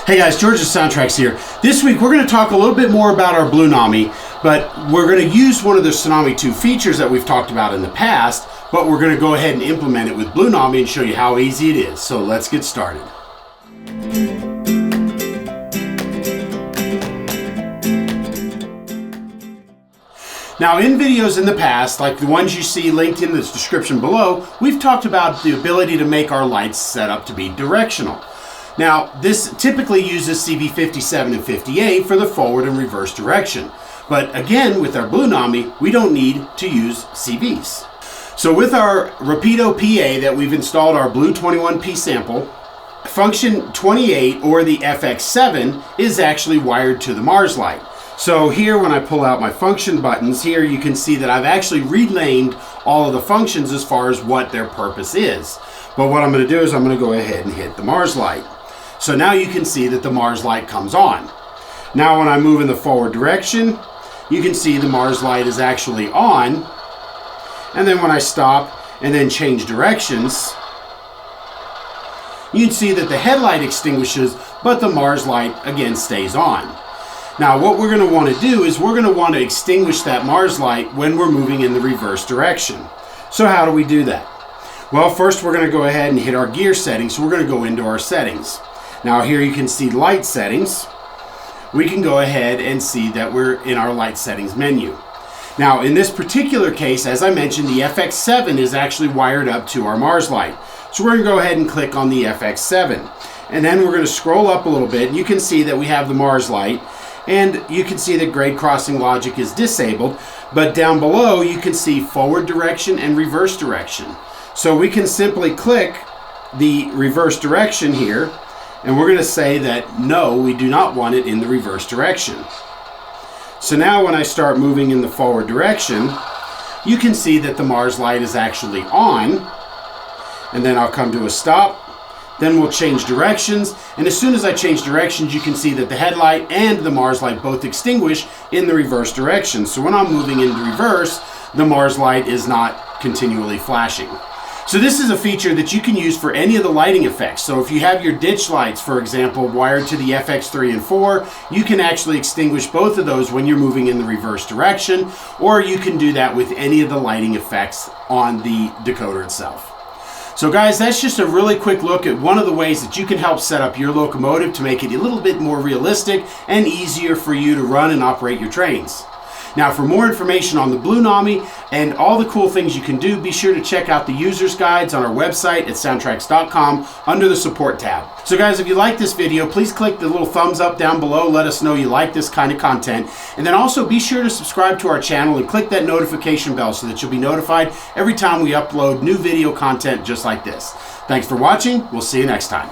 Hey guys, George of SoundTraxx here. This week we're going to talk a little bit more about our Blunami, but we're going to use one of the Tsunami2 features that we've talked about in the past, but we're going to go ahead and implement it with Blunami and show you how easy it is. So let's get started. Now, in videos in the past, like the ones you see linked in the description below, we've talked about the ability to make our lights set up to be directional. Now, this typically uses CV57 and 58 for the forward and reverse direction. But again, with our Blunami, we don't need to use CVs. So with our Rapido PA that we've installed our Blue 21P sample, function 28 or the FX7 is actually wired to the Mars light. So here, when I pull out my function buttons here, you can see that I've actually renamed all of the functions as far as what their purpose is. But what I'm going to do is I'm going to go ahead and hit the Mars light. So now you can see that the Mars light comes on. Now when I move in the forward direction, you can see the Mars light is actually on. And then when I stop and then change directions, you can see that the headlight extinguishes, but the Mars light again stays on. Now what we're going to want to do is we're going to want to extinguish that Mars light when we're moving in the reverse direction. So how do we do that? Well, first we're going to go ahead and hit our gear settings. So we're going to go into our settings. Now here you can see light settings. We can go ahead and see that we're in our light settings menu. Now in this particular case, as I mentioned, the FX7 is actually wired up to our Mars light. So we're going to go ahead and click on the FX7. And then we're going to scroll up a little bit. And you can see that we have the Mars light. And you can see that grade crossing logic is disabled. But down below you can see forward direction and reverse direction. So we can simply click the reverse direction here. And we're going to say that no, we do not want it in the reverse direction. So now when I start moving in the forward direction, you can see that the Mars light is actually on. And then I'll come to a stop. Then we'll change directions. And as soon as I change directions, you can see that the headlight and the Mars light both extinguish in the reverse direction. So when I'm moving into reverse, the Mars light is not continually flashing. So this is a feature that you can use for any of the lighting effects. So if you have your ditch lights, for example, wired to the FX3 and 4, you can actually extinguish both of those when you're moving in the reverse direction, or you can do that with any of the lighting effects on the decoder itself. So guys, that's just a really quick look at one of the ways that you can help set up your locomotive to make it a little bit more realistic and easier for you to run and operate your trains. Now, for more information on the Blunami and all the cool things you can do, be sure to check out the user's guides on our website at SoundTraxx.com under the support tab. So guys, if you like this video, please click the little thumbs up down below. Let us know you like this kind of content. And then also be sure to subscribe to our channel and click that notification bell so that you'll be notified every time we upload new video content just like this. Thanks for watching. We'll see you next time.